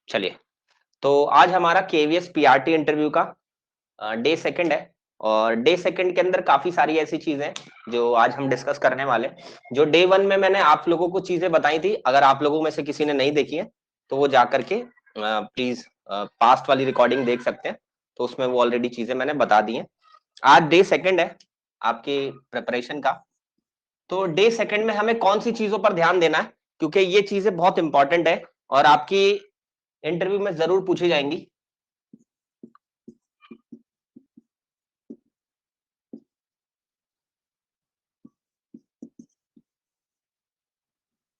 चलिए, तो आज हमारा केवीएस पीआरटी इंटरव्यू का डे सेकंड है और डे सेकंड के अंदर काफी सारी ऐसी चीजें हैं जो आज हम डिस्कस करने वाले हैं। जो डे वन में मैंने आप लोगों को चीजें बताई थी, अगर आप लोगों में से किसी ने नहीं देखी है तो वो जा करके प्लीज पास्ट वाली रिकॉर्डिंग देख सकते हैं। तो उसमें वो ऑलरेडी चीजें मैंने बता दी हैं। आज डे सेकंड है आपकी प्रिपरेशन का। तो डे सेकंड में हमें कौन सी चीजों पर ध्यान देना है, क्योंकि ये चीजें बहुत इंपॉर्टेंट है और आपकी इंटरव्यू में जरूर पूछी जाएंगी।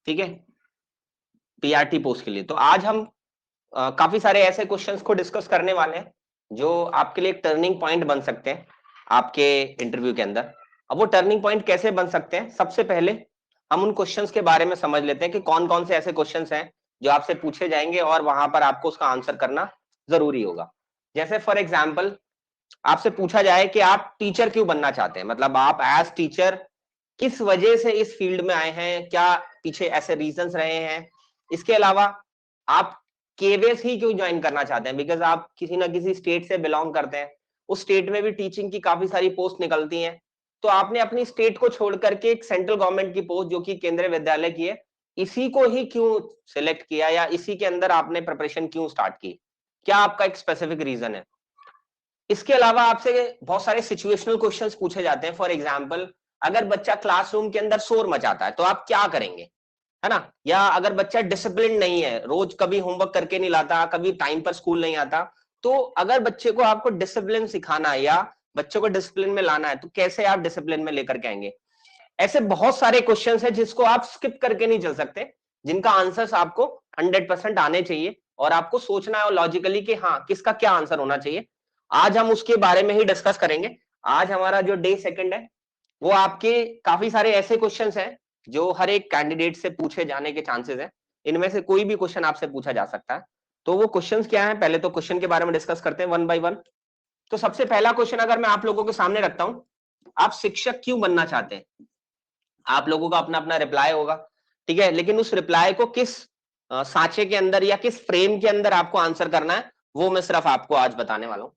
ठीक है, पीआरटी पोस्ट के लिए। तो आज हम काफी सारे ऐसे क्वेश्चंस को डिस्कस करने वाले हैं जो आपके लिए एक टर्निंग पॉइंट बन सकते हैं आपके इंटरव्यू के अंदर। अब वो टर्निंग पॉइंट कैसे बन सकते हैं, सबसे पहले हम उन क्वेश्चंस के बारे में समझ लेते हैं कि कौन कौन से ऐसे क्वेश्चंस हैं जो आपसे पूछे जाएंगे और वहां पर आपको उसका आंसर करना जरूरी होगा। जैसे फॉर एग्जाम्पल आपसे पूछा जाए कि आप टीचर क्यों बनना चाहते हैं, मतलब आप एज टीचर किस वजह से इस फील्ड में आए हैं, क्या पीछे ऐसे रीजंस रहे हैं। इसके अलावा आप केवीएस ही क्यों ज्वाइन करना चाहते हैं, बिकॉज आप किसी ना किसी स्टेट से बिलोंग करते हैं। उस स्टेट में भी टीचिंग की काफी सारी पोस्ट निकलती हैं, तो आपने अपनी स्टेट को छोड़ करके एक सेंट्रल गवर्नमेंट की पोस्ट जो कि केंद्रीय विद्यालय की है, इसी को ही क्यों सिलेक्ट किया या इसी के अंदर आपने प्रिपरेशन क्यों स्टार्ट की। क्या आपका एक स्पेसिफिक रीजन है। इसके अलावा आपसे बहुत सारे सिचुएशनल क्वेश्चंस पूछे जाते हैं। फॉर एग्जांपल, अगर बच्चा क्लासरूम के अंदर शोर मचाता है तो आप क्या करेंगे, है ना। या अगर बच्चा डिसिप्लिन नहीं है, रोज कभी होमवर्क करके नहीं लाता, कभी टाइम पर स्कूल नहीं आता, तो अगर बच्चे को आपको डिसिप्लिन सिखाना है या बच्चों को डिसिप्लिन में लाना है तो कैसे आप डिसिप्लिन में लेकर के आएंगे। ऐसे बहुत सारे क्वेश्चंस हैं जिसको आप स्किप करके नहीं चल सकते, जिनका आंसर्स आपको 100% आने चाहिए और आपको सोचना है और लॉजिकली कि हाँ किसका क्या आंसर होना चाहिए। आज हम उसके बारे में ही डिस्कस करेंगे। आज हमारा जो डे सेकंड है वो आपके काफी सारे ऐसे क्वेश्चंस हैं जो हर एक कैंडिडेट से पूछे जाने के चांसेस हैं। इनमें से कोई भी क्वेश्चन आपसे पूछा जा सकता है। तो वो क्वेश्चंस क्या है, पहले तो क्वेश्चन के बारे में डिस्कस करते हैं वन बाय वन। तो सबसे पहला क्वेश्चन अगर मैं आप लोगों के सामने रखता हूं, आप शिक्षक क्यों बनना चाहते हैं। आप लोगों का अपना अपना रिप्लाई होगा, ठीक है, लेकिन उस रिप्लाई को किस सांचे के अंदर या किस फ्रेम के अंदर आपको आंसर करना है वो मैं सिर्फ आपको आज बताने वाला हूं।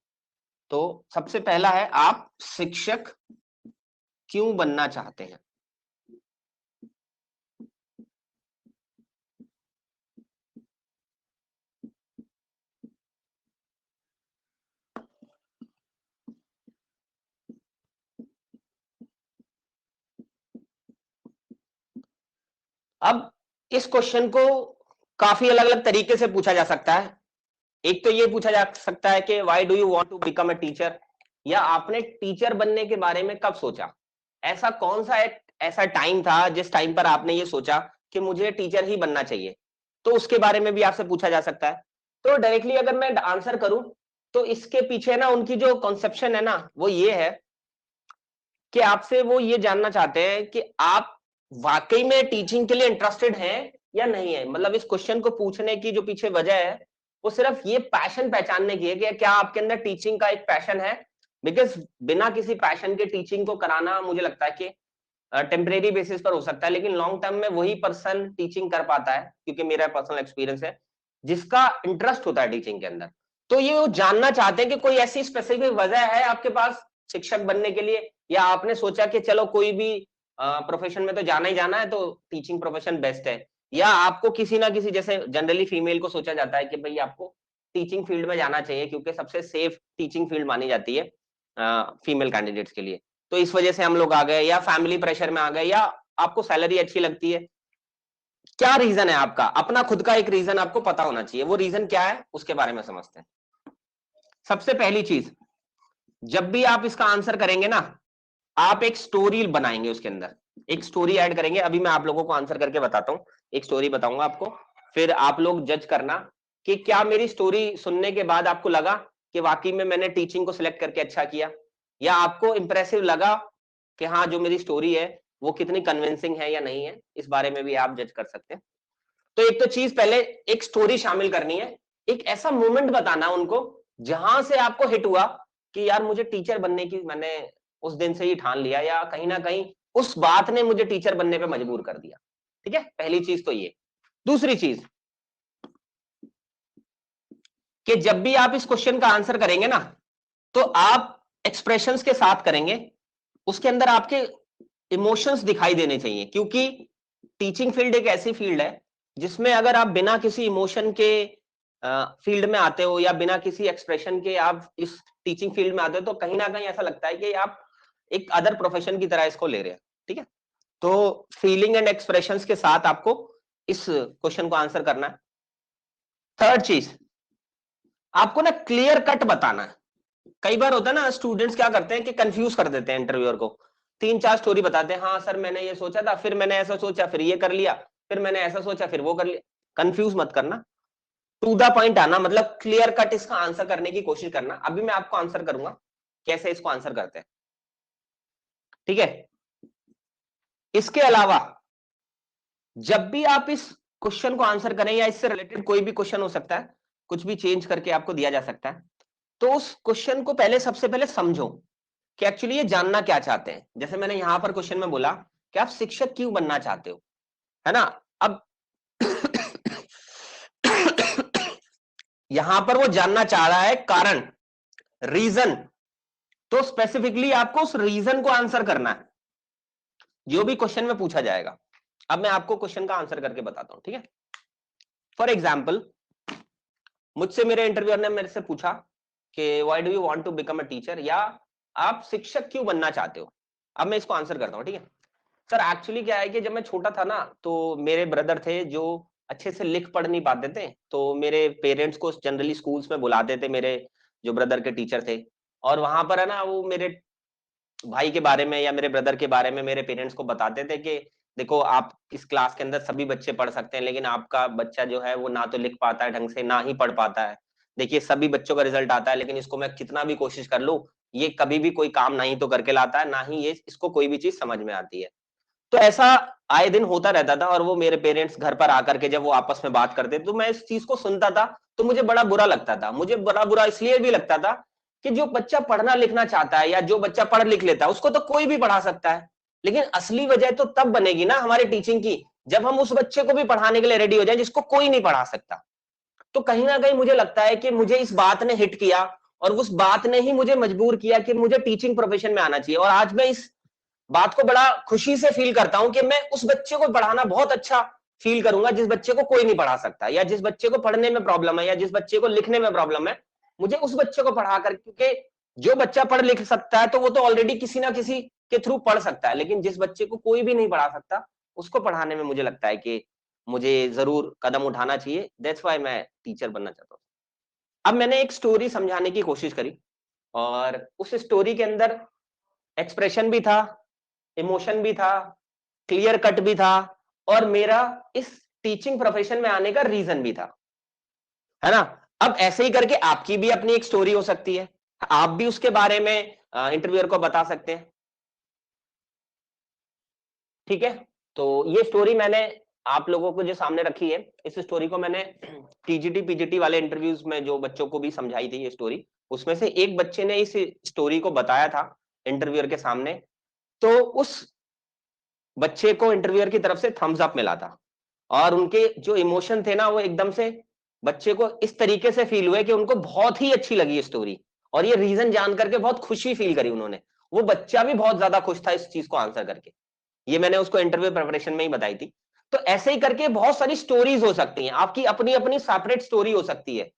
तो सबसे पहला है, आप शिक्षक क्यों बनना चाहते हैं। अब इस क्वेश्चन को काफी अलग अलग तरीके से पूछा जा सकता है। एक तो ये पूछा जा सकता है कि why do you want to become a teacher, या आपने टीचर बनने के बारे में कब सोचा। ऐसा कौन सा एक ऐसा टाइम था जिस टाइम पर आपने ये सोचा कि मुझे टीचर ही बनना चाहिए, तो उसके बारे में भी आपसे पूछा जा सकता है। तो डायरेक्टली अगर मैं आंसर करूं तो इसके पीछे ना उनकी जो कॉन्सेप्शन है ना वो ये है कि आपसे वो ये जानना चाहते हैं कि आप वाकई में टीचिंग के लिए इंटरेस्टेड हैं या नहीं है। मतलब इस क्वेश्चन को पूछने की जो पीछे वजह है वो सिर्फ ये पैशन पहचानने की है कि क्या आपके अंदर टीचिंग का एक पैशन है। बिकॉज बिना किसी पैशन के टीचिंग को कराना मुझे लगता है कि टेम्परेरी बेसिस पर हो सकता है, लेकिन लॉन्ग टर्म में वही पर्सन टीचिंग कर पाता है, क्योंकि मेरा पर्सनल एक्सपीरियंस है, जिसका इंटरेस्ट होता है टीचिंग के अंदर। तो ये वो जानना चाहते हैं कि कोई ऐसी स्पेसिफिक वजह है आपके पास शिक्षक बनने के लिए, या आपने सोचा कि चलो कोई भी प्रोफेशन में तो जाना ही जाना है तो टीचिंग प्रोफेशन बेस्ट है। या आपको किसी ना किसी, जैसे जनरली फीमेल को सोचा जाता है कि भाई आपको टीचिंग फील्ड में जाना चाहिए क्योंकि सबसे सेफ टीचिंग फील्ड मानी जाती है फीमेल कैंडिडेट्स के लिए। तो इस वजह से हम लोग आ गए, या फैमिली प्रेशर में आ गए, या आपको सैलरी अच्छी लगती है। क्या रीजन है आपका, अपना खुद का एक रीजन आपको पता होना चाहिए। वो रीजन क्या है उसके बारे में समझते हैं। सबसे पहली चीज, जब भी आप इसका आंसर करेंगे ना, आप एक स्टोरी बनाएंगे, उसके अंदर एक स्टोरी ऐड करेंगे। अभी मैं आप लोगों को आंसर करके बताता हूं, एक स्टोरी बताऊंगा आपको, फिर आप लोग जज करना कि क्या मेरी स्टोरी सुनने के बाद आपको लगा कि वाकई में मैंने टीचिंग को सिलेक्ट करके अच्छा किया, या आपको इंप्रेसिव लगा कि हाँ जो मेरी स्टोरी है वो कितनी कन्विंसिंग है या नहीं है। इस बारे में भी आप जज कर सकते हैं। तो एक तो चीज, पहले एक स्टोरी शामिल करनी है, एक ऐसा मोमेंट बताना उनको जहां से आपको हिट हुआ कि यार मुझे टीचर बनने की मैंने उस दिन से ही ठान लिया, या कहीं ना कहीं उस बात ने मुझे टीचर बनने पे मजबूर कर दिया। ठीक है, पहली चीज तो ये। दूसरी चीज, कि जब भी आप इस क्वेश्चन का आंसर करेंगे ना, तो आप एक्सप्रेशंस के साथ करेंगे, उसके अंदर आपके इमोशंस दिखाई देने चाहिए, क्योंकि टीचिंग फील्ड एक ऐसी फील्ड है जिसमें अगर आप बिना किसी इमोशन के फील्ड में आते हो या बिना किसी एक्सप्रेशन के आप इस टीचिंग फील्ड में आते हो, तो कहीं ना कहीं ऐसा लगता है कि आप एक अदर प्रोफेशन की तरह इसको ले रहे हैं। ठीक है, तो फीलिंग एंड एक्सप्रेशंस के साथ आपको इस क्वेश्चन को आंसर करना है। थर्ड चीज, आपको ना क्लियर कट बताना है। कई बार होता है ना, स्टूडेंट्स क्या करते हैं कि कंफ्यूज कर देते हैं इंटरव्यूअर को, 3-4 स्टोरी बताते हैं, हाँ सर मैंने ये सोचा था, फिर मैंने ऐसा सोचा, फिर ये कर लिया, फिर मैंने ऐसा सोचा, फिर वो कर लिया। कंफ्यूज मत करना, टू द पॉइंट आना, मतलब क्लियर कट इसका आंसर करने की कोशिश करना। अभी मैं आपको आंसर करूंगा कैसे इसको आंसर करते हैं। ठीक है, इसके अलावा जब भी आप इस क्वेश्चन को आंसर करें या इससे रिलेटेड कोई भी क्वेश्चन हो सकता है, कुछ भी चेंज करके आपको दिया जा सकता है, तो उस क्वेश्चन को पहले सबसे पहले समझो कि एक्चुअली ये जानना क्या चाहते हैं। जैसे मैंने यहां पर क्वेश्चन में बोला कि आप शिक्षक क्यों बनना चाहते हो, है ना। अब यहां पर वो जानना चाह रहा है कारण, रीजन, तो स्पेसिफिकली आपको उस रीजन को आंसर करना है जो भी क्वेश्चन में पूछा जाएगा। अब मैं आपको क्वेश्चन का आंसर करके बताता हूं। ठीक है, फॉर एग्जाम्पल मुझसे मेरे इंटरव्यूअर ने मेरे से पूछा कि why do you want to become a teacher, या आप शिक्षक क्यों बनना चाहते हो। अब मैं इसको आंसर करता हूं। ठीक है सर, एक्चुअली क्या है कि जब मैं छोटा था ना, तो मेरे ब्रदर थे जो अच्छे से लिख पढ़ नहीं पाते थे, तो मेरे पेरेंट्स को जनरली स्कूल्स में बुलाते थे, मेरे जो ब्रदर के टीचर थे, और वहां पर है ना वो मेरे भाई के बारे में या मेरे ब्रदर के बारे में मेरे पेरेंट्स को बताते थे कि देखो आप इस क्लास के अंदर सभी बच्चे पढ़ सकते हैं, लेकिन आपका बच्चा जो है वो ना तो लिख पाता है ढंग से, ना ही पढ़ पाता है। देखिए सभी बच्चों का रिजल्ट आता है, लेकिन इसको मैं कितना भी कोशिश कर लूं, ये कभी भी कोई काम नहीं तो करके लाता है, ना ही ये इसको कोई भी चीज समझ में आती है। तो ऐसा आए दिन होता रहता था, और वो मेरे पेरेंट्स घर पर आकर के जब वो आपस में बात करते तो मैं इस चीज को सुनता था, तो मुझे बड़ा बुरा लगता था। मुझे बड़ा बुरा इसलिए भी लगता था कि जो बच्चा पढ़ना लिखना चाहता है या जो बच्चा पढ़ लिख लेता है उसको तो कोई भी पढ़ा सकता है, लेकिन असली वजह तो तब बनेगी ना हमारी टीचिंग की, जब हम उस बच्चे को भी पढ़ाने के लिए रेडी हो जाए जिसको कोई नहीं पढ़ा सकता। तो कहीं ना कहीं मुझे लगता है कि मुझे इस बात ने हिट किया, और उस बात ने ही मुझे मजबूर किया कि मुझे टीचिंग प्रोफेशन में आना चाहिए। और आज मैं इस बात को बड़ा खुशी से फील करता हूं कि मैं उस बच्चे को पढ़ाना बहुत अच्छा फील करूंगा जिस बच्चे को कोई नहीं पढ़ा सकता, या जिस बच्चे को पढ़ने में प्रॉब्लम है, या जिस बच्चे को लिखने में प्रॉब्लम है, मुझे उस बच्चे को पढ़ा कर, क्योंकि जो बच्चा पढ़ लिख सकता है तो वो तो ऑलरेडी किसी ना किसी के थ्रू पढ़ सकता है, लेकिन जिस बच्चे को कोई भी नहीं पढ़ा सकता उसको पढ़ाने में मुझे लगता है कि मुझे जरूर कदम उठाना चाहिए। दैट्स व्हाई मैं टीचर बनना चाहता हूँ। अब मैंने एक स्टोरी समझाने की कोशिश करी, और उस स्टोरी के अंदर एक्सप्रेशन भी था, इमोशन भी था, क्लियर कट भी था, और मेरा इस टीचिंग प्रोफेशन में आने का रीजन भी था, है ना। अब ऐसे ही करके आपकी भी अपनी एक स्टोरी हो सकती है, आप भी उसके बारे में इंटरव्यूअर को बता सकते हैं। ठीक है, तो ये स्टोरी मैंने आप लोगों को जो सामने रखी है, इस स्टोरी को मैंने टीजीटी पीजीटी वाले इंटरव्यूज में जो बच्चों को भी समझाई थी ये स्टोरी, उसमें से एक बच्चे ने इस स्टोरी को बताया था इंटरव्यूअर के सामने, तो उस बच्चे को इंटरव्यूअर की तरफ से थम्स अप मिला था, और उनके जो इमोशन थे ना वो एकदम से बच्चे को इस तरीके से फील हुए कि उनको बहुत ही अच्छी लगी ये स्टोरी, और ये रीजन जान करके बहुत खुशी फील करी उन्होंने। वो बच्चा भी बहुत ज्यादा खुश था इस चीज को आंसर करके। ये मैंने उसको इंटरव्यू प्रिपरेशन में ही बताई थी। तो ऐसे ही करके बहुत सारी स्टोरीज हो सकती हैं, आपकी अपनी अपनी सेपरेट स्टोरी हो सकती है।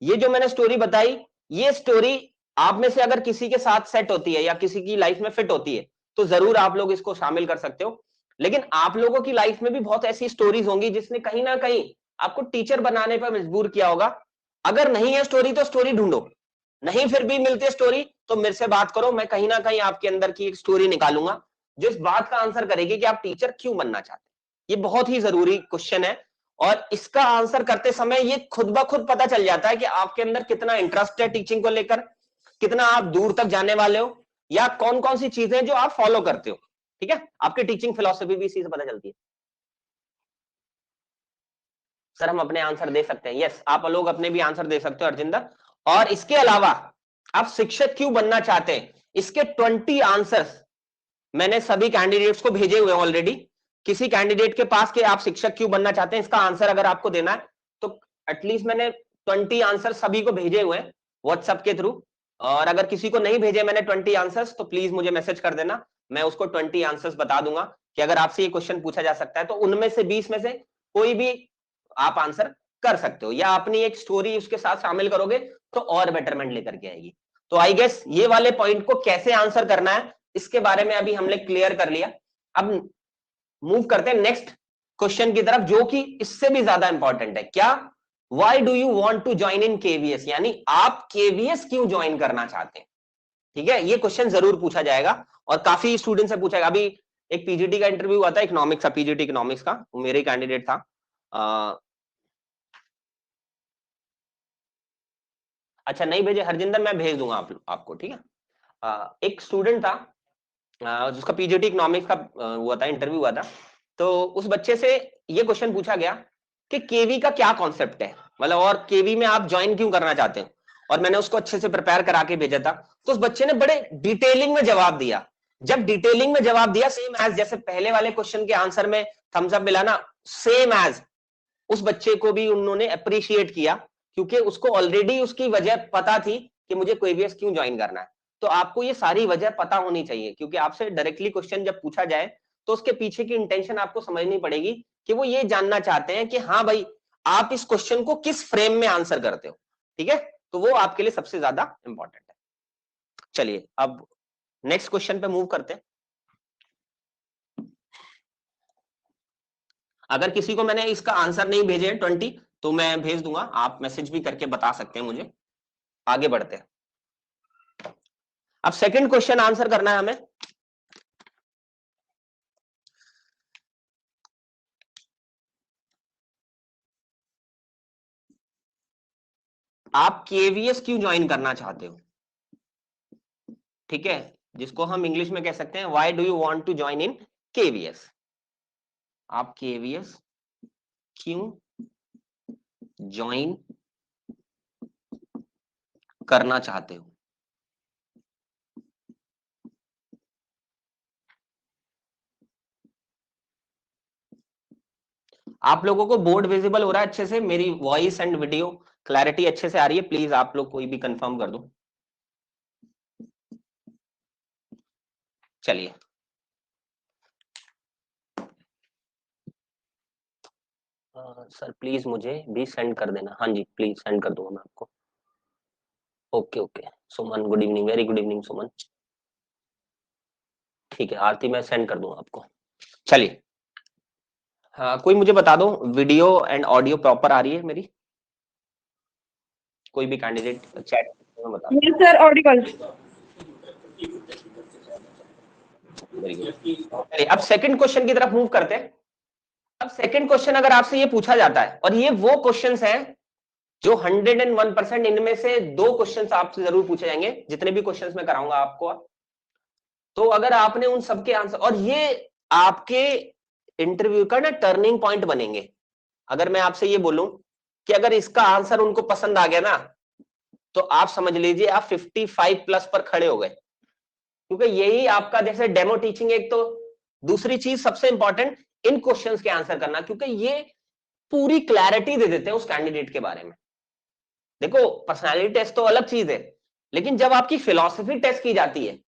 ये जो मैंने स्टोरी बताई, ये स्टोरी आप में से अगर किसी के साथ सेट होती है या किसी की लाइफ में फिट होती है, तो जरूर आप लोग इसको शामिल कर सकते हो। लेकिन आप लोगों की लाइफ में भी बहुत ऐसी स्टोरीज होंगी जिसने कहीं ना कहीं आपको टीचर बनाने पर मजबूर किया होगा। अगर नहीं है स्टोरी तो स्टोरी ढूंढो, नहीं फिर भी मिलती है स्टोरी तो मेरे से बात करो, मैं कहीं ना कहीं आपके अंदर की एक स्टोरी निकालूंगा जो इस बात का आंसर करेगी कि आप टीचर क्यों बनना चाहते हैं। ये बहुत ही जरूरी क्वेश्चन है, और इसका आंसर करते समय ये खुद ब खुद पता चल जाता है कि आपके अंदर कितना इंटरेस्ट है टीचिंग को लेकर, कितना आप दूर तक जाने वाले हो, या कौन कौन सी चीजें जो आप फॉलो करते हो। ठीक है, आपकी टीचिंग फिलॉसफी भी इसी से पता चलती है। सर हम अपने आंसर दे सकते हैं, यस आप लोग अपने भी आंसर दे सकते हो अर्जिंदर। और इसके अलावा आप शिक्षक क्यों बनना चाहते हैं, इसके 20 आंसर्स मैंने सभी कैंडिडेट्स को भेजे हुए ऑलरेडी। किसी कैंडिडेट के पास कि आप शिक्षक क्यों बनना चाहते हैं, इसका आंसर अगर आपको देना है तो एटलीस्ट मैंने 20 आंसर सभी को भेजे हुए हैं व्हाट्सएप के थ्रू, और अगर किसी को नहीं भेजे मैंने 20 आंसर्स तो प्लीज मुझे मैसेज कर देना, मैं उसको 20 आंसर्स बता दूंगा कि अगर आपसे ये क्वेश्चन पूछा जा सकता है तो उनमें से 20 में से कोई भी आप आंसर कर सकते हो, या अपनी एक स्टोरी उसके साथ शामिल करोगे तो और बेटरमेंट लेकर के आएगी। तो आई गेस ये वाले पॉइंट को कैसे आंसर करना है इसके बारे में अभी हमने क्लियर कर लिया। अब मूव करते हैं नेक्स्ट क्वेश्चन की तरफ, जो कि इससे भी ज्यादा इंपॉर्टेंट है। क्या? Why do you want to join in KVS, यानी आप केवीएस क्यों ज्वाइन करना चाहते हैं। ठीक है, ये क्वेश्चन जरूर पूछा जाएगा और काफी स्टूडेंट से पूछा जाएगा। अभी एक पीजीटी का इंटरव्यू हुआ था इकोनॉमिक्स का, पीजीटी इकोनॉमिक्स का, वो मेरे कैंडिडेट था। अच्छा नहीं भेजे हरजिंदर, मैं भेज दूंगा आपको, ठीक है। एक स्टूडेंट था जिसका पीजीटी इकोनॉमिक्स का हुआ था, इंटरव्यू हुआ था, तो उस बच्चे से ये क्वेश्चन पूछा गया कि केवी का क्या कॉन्सेप्ट है, मतलब और केवी में आप ज्वाइन क्यों करना चाहते हो, और मैंने उसको अच्छे से प्रिपेयर करा के भेजा था। तो उस बच्चे ने बड़े डिटेलिंग में जवाब दिया। जब डिटेलिंग में जवाब दिया, सेम एज जैसे पहले वाले क्वेश्चन के आंसर में थम्स अप मिला ना, सेम एज उस बच्चे को भी उन्होंने अप्रिशिएट किया, क्योंकि उसको ऑलरेडी उसकी वजह पता थी कि मुझे केवीएस क्यों ज्वाइन करना है। तो आपको ये सारी वजह पता होनी चाहिए, क्योंकि आपसे डायरेक्टली क्वेश्चन जब पूछा जाए तो उसके पीछे की इंटेंशन आपको समझनी पड़ेगी कि वो ये जानना चाहते हैं कि हाँ भाई आप इस क्वेश्चन को किस फ्रेम में आंसर करते हो। ठीक है, तो वो आपके लिए सबसे ज्यादा इंपॉर्टेंट है। चलिए अब नेक्स्ट क्वेश्चन पे मूव करते हैं। अगर किसी को मैंने इसका आंसर नहीं भेजे 20 तो मैं भेज दूंगा, आप मैसेज भी करके बता सकते हैं मुझे। आगे बढ़ते हैं, अब सेकंड क्वेश्चन आंसर करना है हमें। आप केवीएस क्यों ज्वाइन करना चाहते हो। ठीक है, जिसको हम इंग्लिश में कह सकते हैं why do you want to join in KVS. आप केवीएस क्यों ज्वाइन करना चाहते हो। आप लोगों को बोर्ड विजिबल हो रहा है अच्छे से, मेरी वॉइस एंड वीडियो क्लैरिटी अच्छे से आ रही है, प्लीज आप लोग कोई भी कंफर्म कर दो। चलिए सर प्लीज मुझे भी सेंड कर देना। हाँ जी प्लीज सेंड कर दूंगा मैं आपको। Okay okay Suman, good evening, very good evening Suman. ठीक है आरती, मैं सेंड कर दूंगा आपको। चलिए हाँ, कोई मुझे बता दो वीडियो एंड ऑडियो प्रॉपर आ रही है मेरी। कोई भी कैंडिडेट चैट में बता दो। Yes sir, Audible. Very good. चलिए अब सेकंड क्वेश्चन की तरफ मूव करते हैं। अब सेकंड क्वेश्चन अगर आपसे ये पूछा जाता है, और ये वो क्वेश्चंस हैं जो 101% इनमें से 2 क्वेश्चंस आपसे जरूर पूछे जाएंगे, जितने भी क्वेश्चंस मैं कराऊंगा आपको। तो अगर आपने उन सबके आंसर, और ये आपके इंटरव्यू का ना टर्निंग पॉइंट बनेंगे। अगर मैं आपसे ये बोलूं कि अगर इसका आंसर उनको पसंद आ गया ना, तो आप समझ लीजिए आप 55 प्लस पर खड़े हो गए, क्योंकि यही आपका जैसे डेमो टीचिंग एक, तो दूसरी चीज सबसे इंपॉर्टेंट इन क्वेश्चंस के आंसर करना, क्योंकि ये पूरी क्लैरिटी दे देते हैं उस कैंडिडेट के बारे में। देखो पर्सनालिटी टेस्ट तो अलग चीज है, लेकिन जब आपकी फिलॉसफी टेस्ट की जाती है,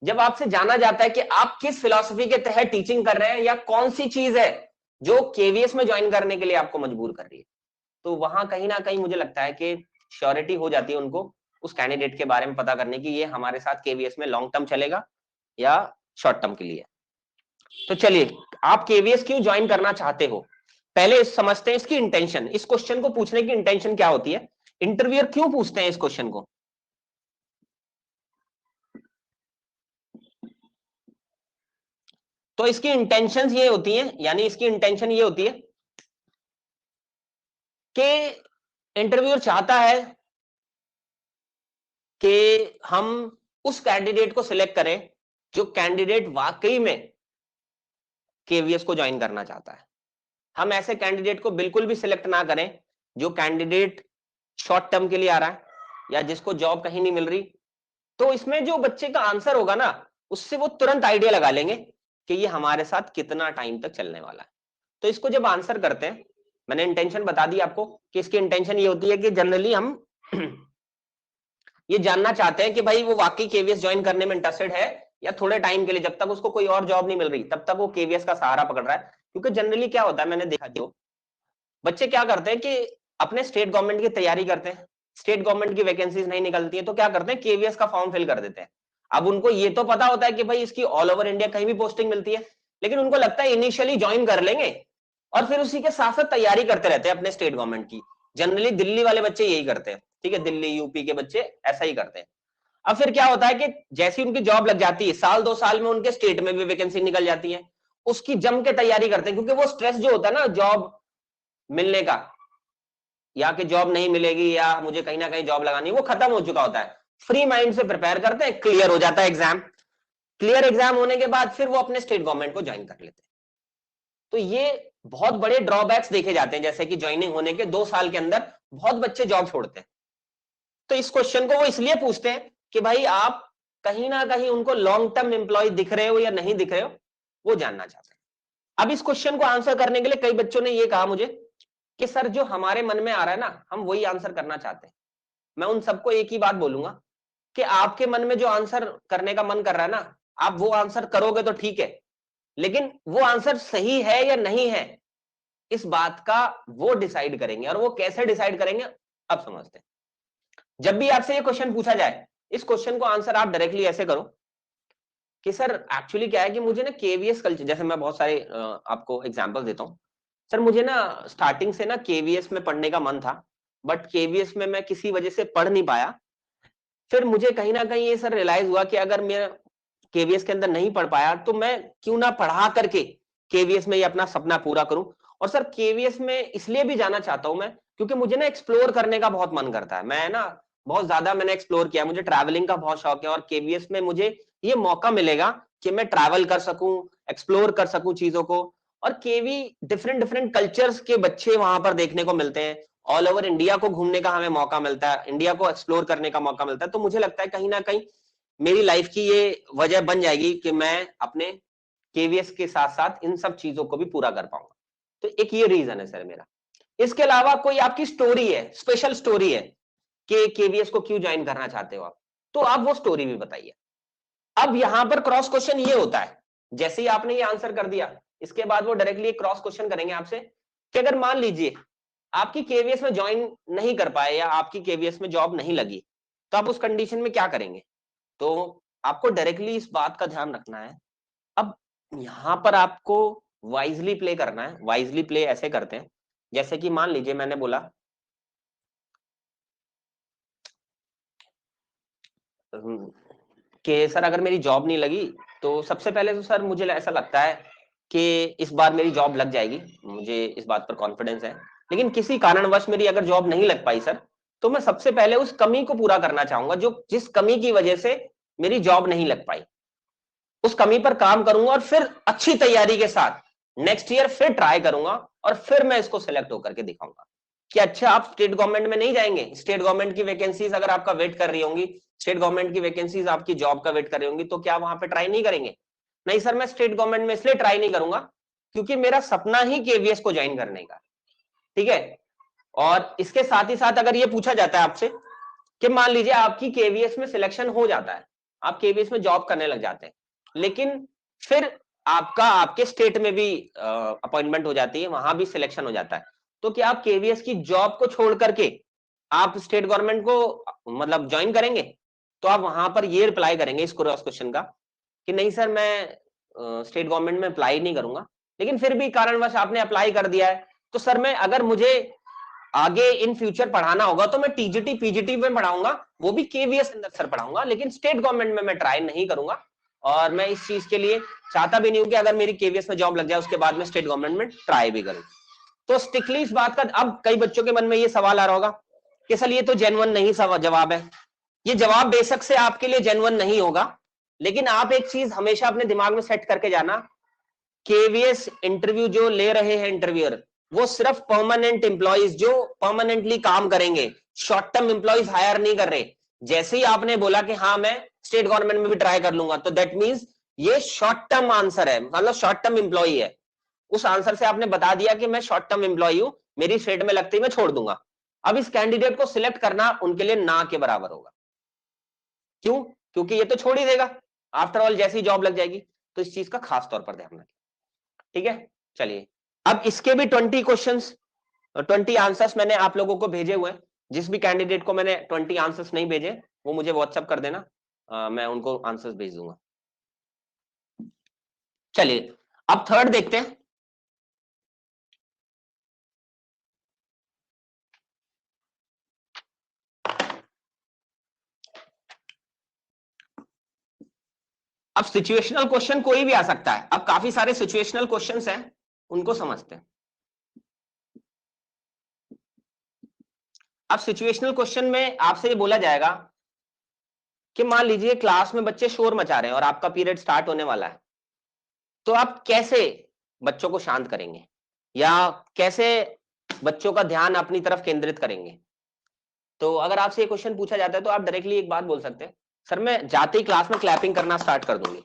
जब आपसे जाना जाता है कि आप किस फिलॉसफी के तहत टीचिंग कर रहे हैं, या कौन सी चीज है जो केवीएस में ज्वाइन करने के लिए आपको मजबूर कर रही है, तो वहां कहीं ना कहीं मुझे लगता है कि श्योरिटी हो जाती है उनको उस कैंडिडेट के बारे में पता करने की, ये हमारे साथ केवीएस में लॉन्ग टर्म चलेगा या शॉर्ट टर्म के लिए। तो चलिए आप केवीएस क्यों ज्वाइन करना चाहते हो, पहले समझते हैं इसकी इंटेंशन। इस क्वेश्चन को पूछने की इंटेंशन क्या होती है, इंटरव्यूअर क्यों पूछते हैं इस क्वेश्चन को। तो इसकी इंटेंशंस ये होती हैं, यानी इसकी इंटेंशन ये होती है कि इंटरव्यूअर चाहता है कि हम उस कैंडिडेट को सिलेक्ट करें जो कैंडिडेट वाकई में केवीएस को ज्वाइन करना चाहता है। हम ऐसे कैंडिडेट को बिल्कुल भी सिलेक्ट ना करें जो कैंडिडेट शॉर्ट टर्म के लिए आ रहा है या जिसको जॉब कहीं नहीं मिल रही। तो इसमें जो बच्चे का आंसर होगा ना, उससे वो तुरंत आइडिया लगा लेंगे कि ये हमारे साथ कितना टाइम तक चलने वाला है। तो इसको जब आंसर करते हैं, मैंने इंटेंशन बता दी आपको कि इसकी इंटेंशन ये होती है कि जनरली हम ये जानना चाहते हैं कि भाई वो वाकई केवीएस ज्वाइन करने में इंटरेस्टेड है या थोड़े टाइम के लिए, जब तक उसको कोई और जॉब नहीं मिल रही तब तक वो केवीएस का सहारा पकड़ रहा है। क्योंकि जनरली क्या होता है, मैंने देखा जो बच्चे क्या करते हैं कि अपने स्टेट गवर्नमेंट की तैयारी करते हैं, स्टेट गवर्नमेंट की वैकेंसीज नहीं निकलती है तो क्या करते हैं, केवीएस का फॉर्म फिल कर देते हैं। अब उनको ये तो पता होता है कि भाई इसकी ऑल ओवर इंडिया कहीं भी पोस्टिंग मिलती है, लेकिन उनको लगता है इनिशियली ज्वाइन कर लेंगे और फिर उसी के साथ साथ तैयारी करते रहते हैं अपने स्टेट गवर्नमेंट की। जनरली दिल्ली वाले बच्चे यही करते हैं, ठीक है, दिल्ली यूपी के बच्चे ऐसा ही करते हैं। अब फिर क्या होता है कि जैसी उनकी जॉब लग जाती है, साल 2 साल में उनके स्टेट में भी वैकेंसी निकल जाती है, उसकी जम के तैयारी करते हैं, क्योंकि वो स्ट्रेस जो होता है ना जॉब मिलने का, या कि जॉब नहीं मिलेगी या मुझे कहीं ना कहीं जॉब लगानी, वो खत्म हो चुका होता है। फ्री माइंड से प्रिपेयर करते हैं, क्लियर हो जाता है एग्जाम, क्लियर एग्जाम होने के बाद फिर वो अपने स्टेट गवर्नमेंट को ज्वाइन कर लेते हैं। तो ये बहुत बड़े ड्रॉबैक्स देखे जाते हैं, जैसे कि ज्वाइनिंग होने के 2 साल के अंदर बहुत बच्चे जॉब छोड़ते हैं। तो इस क्वेश्चन को वो इसलिए पूछते हैं कि भाई आप कहीं ना कहीं उनको लॉन्ग टर्म एम्प्लॉय दिख रहे हो या नहीं दिख रहे हो, वो जानना चाहते हैं। अब इस क्वेश्चन को आंसर करने के लिए कई बच्चों ने ये कहा मुझे कि सर जो हमारे मन में आ रहा है ना, हम वही आंसर करना चाहते हैं। मैं उन सबको एक ही बात बोलूंगा कि आपके मन में जो आंसर करने का मन कर रहा है ना, आप वो आंसर करोगे तो ठीक है, लेकिन वो आंसर सही है या नहीं है, इस बात का वो डिसाइड करेंगे। और वो कैसे डिसाइड करेंगे अब समझते हैं। जब भी आपसे ये क्वेश्चन पूछा जाए, इस क्वेश्चन को आंसर आप डायरेक्टली ऐसे करो कि सर एक्चुअली क्या है कि मुझे ना केवीएस कल्चर, जैसे मैं बहुत सारे आपको एग्जांपल देता हूं, सर मुझे ना स्टार्टिंग से ना केवीएस में पढ़ने का मन था, बट केवीएस में मैं किसी वजह से पढ़ नहीं पाया। फिर मुझे कहीं ना कहीं ये सर रियलाइज हुआ कि अगर मैं केवीएस के अंदर नहीं पढ़ पाया तो मैं क्यों ना पढ़ा करके केवीएस में ये अपना सपना पूरा करूं। और सर केवीएस में इसलिए भी जाना चाहता हूं मैं, क्योंकि मुझे ना एक्सप्लोर करने का बहुत मन करता है। मैं ना बहुत ज्यादा मैंने एक्सप्लोर किया, मुझे ट्रैवलिंग का बहुत शौक है, और केवीएस में मुझे ये मौका मिलेगा कि मैं ट्रैवल कर सकूं, एक्सप्लोर कर सकूं चीजों को। और केवी डिफरेंट डिफरेंट कल्चर्स के बच्चे वहां पर देखने को मिलते हैं, ऑल ओवर इंडिया को घूमने का हमें मौका मिलता है, इंडिया को एक्सप्लोर करने का मौका मिलता है। तो मुझे लगता है कहीं ना कहीं मेरी लाइफ की ये वजह बन जाएगी कि मैं अपने केवीएस के साथ साथ इन सब चीजों को भी पूरा कर पाऊंगा। तो एक ये रीजन है सर मेरा। इसके अलावा कोई आपकी स्टोरी है, स्पेशल स्टोरी है कि केवीएस को क्यों ज्वाइन करना चाहते हो आप, तो आप वो स्टोरी भी बताइए। अब यहां पर क्रॉस क्वेश्चन ये होता है, जैसे ही आपने ये आंसर कर दिया, इसके बाद वो डायरेक्टली क्रॉस क्वेश्चन करेंगे आपसे कि अगर मान लीजिए आपकी केवीएस में ज्वाइन नहीं कर पाए या आपकी केवीएस में जॉब नहीं लगी, तो आप उस कंडीशन में क्या करेंगे। तो आपको डायरेक्टली इस बात का ध्यान रखना है। अब यहां पर आपको वाइजली प्ले करना है। वाइजली प्ले ऐसे करते हैं, जैसे कि मान लीजिए मैंने बोला कि सर अगर मेरी जॉब नहीं लगी तो सबसे पहले तो सर मुझे ऐसा लगता है कि इस बार मेरी जॉब लग जाएगी, मुझे इस बात पर कॉन्फिडेंस है। लेकिन किसी कारणवश मेरी अगर जॉब नहीं लग पाई सर, तो मैं सबसे पहले उस कमी को पूरा करना चाहूंगा, जो जिस कमी की वजह से मेरी जॉब नहीं लग पाई, उस कमी पर काम करूंगा और फिर अच्छी तैयारी के साथ नेक्स्ट ईयर फिर ट्राई करूंगा और फिर मैं इसको सिलेक्ट होकर के दिखाऊंगा कि अच्छा आप स्टेट गवर्नमेंट में नहीं जाएंगे। स्टेट गवर्नमेंट की वैकेंसीज अगर आपका वेट कर रही होंगी, स्टेट गवर्नमेंट की वैकेंसीज आपकी जॉब का वेट कर रही होंगी, तो क्या वहां पे ट्राई नहीं करेंगे। नहीं सर मैं स्टेट गवर्नमेंट में इसलिए ट्राई नहीं करूंगा क्योंकि मेरा सपना ही केवीएस को ज्वाइन करने का, ठीक है। और इसके साथ ही साथ अगर ये पूछा जाता है आपसे कि मान लीजिए आपकी केवीएस में सिलेक्शन हो जाता है, आप केवीएस में जॉब करने लग जाते हैं, लेकिन फिर आपका आपके स्टेट में भी अपॉइंटमेंट हो जाती है, वहां भी सिलेक्शन हो जाता है, तो क्या आप केवीएस की जॉब को छोड़ करके आप स्टेट गवर्नमेंट को मतलब ज्वाइन करेंगे। तो आप वहां पर ये रिप्लाई करेंगे इस क्रॉस क्वेश्चन का कि नहीं सर मैं स्टेट गवर्नमेंट में अप्लाई नहीं करूंगा, लेकिन फिर भी कारणवश आपने अप्लाई कर दिया है, तो सर मैं अगर मुझे आगे इन फ्यूचर पढ़ाना होगा तो मैं टीजीटी पीजीटी में पढ़ाऊंगा, वो भी केवीएस अंदर सर पढ़ाऊंगा, लेकिन स्टेट गवर्नमेंट में मैं ट्राई नहीं करूंगा। और मैं इस चीज के लिए चाहता भी नहीं हूं कि अगर मेरी केवीएस में जॉब लग जाए उसके बाद में स्टेट गवर्नमेंट में ट्राई भी करूं। तो स्ट्रिक्टली इस बात का अब कई बच्चों के मन में ये सवाल आ रहा होगा कि सर ये तो जेन्युइन नहीं जवाब है। ये जवाब बेशक से आपके लिए जेन्युइन नहीं होगा, लेकिन आप एक चीज हमेशा अपने दिमाग में सेट करके जाना, केवीएस इंटरव्यू जो ले रहे हैं इंटरव्यूअर, वो सिर्फ परमानेंट एम्प्लॉइज जो परमानेंटली काम करेंगे, शॉर्ट टर्म एम्प्लॉइज हायर नहीं कर रहे। जैसे ही आपने बोला कि हाँ मैं स्टेट गवर्नमेंट में भी ट्राई कर लूंगा, तो दैट मींस ये शॉर्ट टर्म आंसर है, मतलब शॉर्ट टर्म एम्प्लॉई है। उस आंसर से आपने बता दिया कि मैं शॉर्ट टर्म एम्प्लॉई हूं, मेरी स्टेट में लगते ही मैं छोड़ दूंगा। अब इस कैंडिडेट को सिलेक्ट करना उनके लिए ना के बराबर होगा। क्यों? क्योंकि ये तो छोड़ ही देगा, आफ्टर ऑल जैसी जॉब लग जाएगी। तो इस चीज का खास तौर पर ध्यान रखें। ठीक है, चलिए अब इसके भी 20 क्वेश्चंस 20 आंसर्स मैंने आप लोगों को भेजे हुए हैं। जिस भी कैंडिडेट को मैंने 20 आंसर्स नहीं भेजे वो मुझे व्हाट्सएप कर देना, मैं उनको आंसर्स भेज दूंगा। चलिए अब थर्ड देखते हैं। अब सिचुएशनल क्वेश्चन कोई भी आ सकता है। अब काफी सारे सिचुएशनल क्वेश्चंस हैं, उनको समझते हैं। अब सिचुएशनल क्वेश्चन में आपसे ये बोला जाएगा कि मान लीजिए क्लास में बच्चे शोर मचा रहे हैं और आपका पीरियड स्टार्ट होने वाला है, तो आप कैसे बच्चों को शांत करेंगे या कैसे बच्चों का ध्यान अपनी तरफ केंद्रित करेंगे। तो अगर आपसे ये क्वेश्चन पूछा जाता है तो आप डायरेक्टली एक बात बोल सकते हैं, सर मैं जाते ही क्लास में क्लैपिंग करना स्टार्ट कर दूंगी।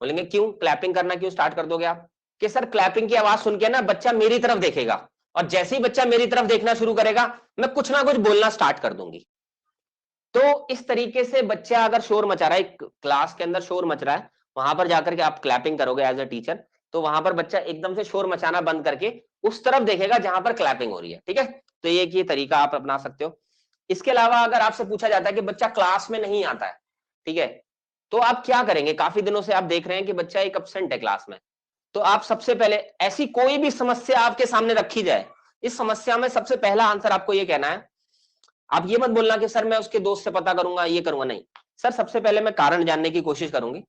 बोलेंगे क्यों क्लैपिंग करना क्यों स्टार्ट कर दोगे आप? कि सर क्लैपिंग की आवाज सुन के ना बच्चा मेरी तरफ देखेगा और जैसे ही बच्चा मेरी तरफ देखना शुरू करेगा मैं कुछ ना कुछ बोलना स्टार्ट कर दूंगी। तो इस तरीके से बच्चा अगर शोर मचा रहा है, क्लास के अंदर शोर मच रहा है, वहां पर जाकर के आप क्लैपिंग करोगे एज अ टीचर, तो वहां पर बच्चा एकदम से शोर मचाना बंद करके उस तरफ देखेगा जहां पर क्लैपिंग हो रही है। ठीक है, तो ये तरीका आप अपना सकते हो। इसके अलावा अगर आपसे पूछा जाता है कि बच्चा क्लास में नहीं आता है, ठीक है, तो आप क्या करेंगे? काफी दिनों से आप देख रहे हैं कि बच्चा एक एब्सेंट है क्लास में, तो आप सबसे पहले ऐसी कोई भी समस्या आपके सामने रखी जाए, इस समस्या में सबसे पहला आंसर आपको ये कहना है। आप ये मत बोलना कि सर मैं उसके दोस्त से पता करूंगा, ये करूंगा, नहीं सर, सबसे पहले मैं कारण जानने की कोशिश करूंगी।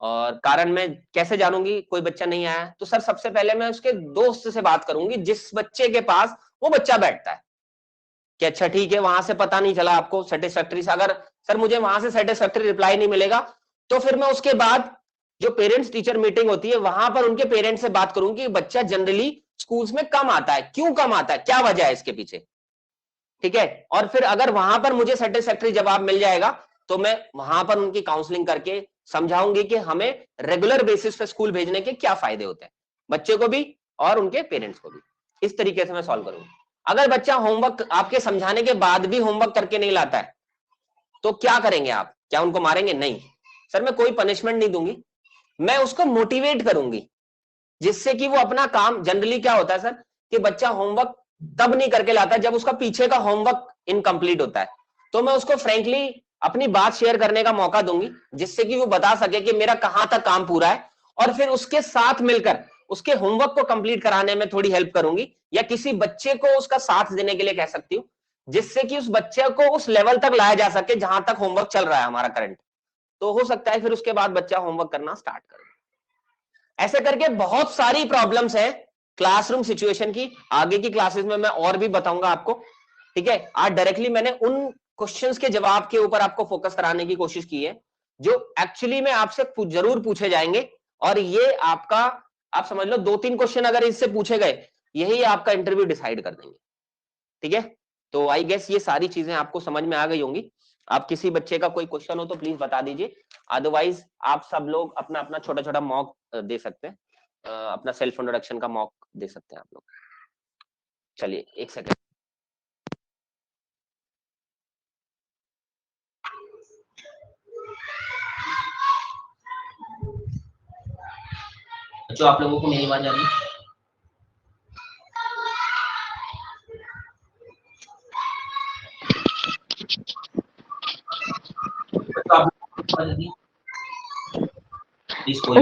और कारण मैं कैसे जानूंगी कोई बच्चा नहीं आया? तो सर सबसे पहले मैं उसके दोस्त से बात करूंगी जिस बच्चे के पास वो बच्चा बैठता है, कि अच्छा ठीक है वहां से पता नहीं चला आपको सेटिस्फैक्टरी से, अगर सर मुझे वहां से सेटिस्फैक्टरी रिप्लाई नहीं मिलेगा तो फिर मैं उसके बाद जो पेरेंट्स टीचर मीटिंग होती है वहां पर उनके पेरेंट्स से बात करूंगी कि बच्चा जनरली स्कूल्स में कम आता है, क्यों कम आता है, क्या वजह है इसके पीछे। ठीक है, और फिर अगर वहां पर मुझे सेटिस्फैक्टरी जवाब मिल जाएगा तो मैं वहां पर उनकी काउंसलिंग करके समझाऊंगी कि हमें रेगुलर बेसिस पे स्कूल भेजने के क्या फायदे होते हैं, बच्चे को भी और उनके पेरेंट्स को भी। इस तरीके से मैं सॉल्व करूंगा। अगर बच्चा होमवर्क आपके समझाने के बाद भी होमवर्क करके नहीं लाता है तो क्या करेंगे आप? क्या उनको मारेंगे? नहीं सर, मैं कोई पनिशमेंट नहीं दूंगी, मैं उसको मोटिवेट करूंगी जिससे कि वो अपना काम, जनरली क्या होता है सर कि बच्चा होमवर्क तब नहीं करके लाता जब उसका पीछे का होमवर्क इनकम्प्लीट होता है, तो मैं उसको फ्रेंकली अपनी बात शेयर करने का मौका दूंगी जिससे कि वो बता सके कि मेरा कहां तक काम पूरा है, और फिर उसके साथ मिलकर उसके होमवर्क को कंप्लीट कराने में थोड़ी हेल्प करूंगी, या किसी बच्चे को उसका साथ देने के लिए कह सकती हूँ जिससे कि उस बच्चे को उस लेवल तक लाया जा सके जहां तक होमवर्क चल रहा है हमारा करंट। तो हो सकता है फिर उसके बाद बच्चा होमवर्क करना स्टार्ट करे। ऐसे करके बहुत सारी प्रॉब्लम्स है क्लासरूम सिचुएशन की, आगे की क्लासेस में मैं और भी बताऊंगा आपको। ठीक है, आज डायरेक्टली मैंने उन क्वेश्चंस के जवाब के ऊपर आपको फोकस कराने की कोशिश की है जो एक्चुअली में आपसे जरूर पूछे जाएंगे, और ये आपका, आप समझ लो 2-3 क्वेश्चन अगर इससे पूछे गए यही आपका इंटरव्यू डिसाइड कर देंगे। ठीक है, तो आई गेस ये सारी चीजें आपको समझ में आ गई होंगी। आप किसी बच्चे का कोई क्वेश्चन हो तो प्लीज बता दीजिए, अदरवाइज आप सब लोग अपना अपना छोटा छोटा मॉक दे सकते हैं, अपना सेल्फ इंट्रोडक्शन का मॉक दे सकते हैं आप लोग। चलिए एक सेकंड। जो आप लोगों को मेरी आवाज आ रही है?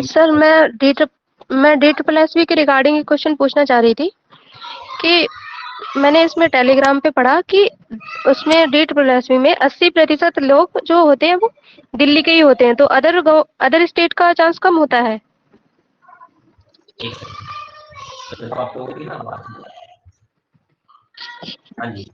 सर मैं D+V के रिगार्डिंग एक क्वेश्चन पूछना चाह रही थी कि मैंने इसमें टेलीग्राम पे पढ़ा कि उसमें D+V में 80% लोग जो होते हैं वो दिल्ली के ही होते हैं, तो अदर स्टेट का चांस कम होता है। हाँ जी,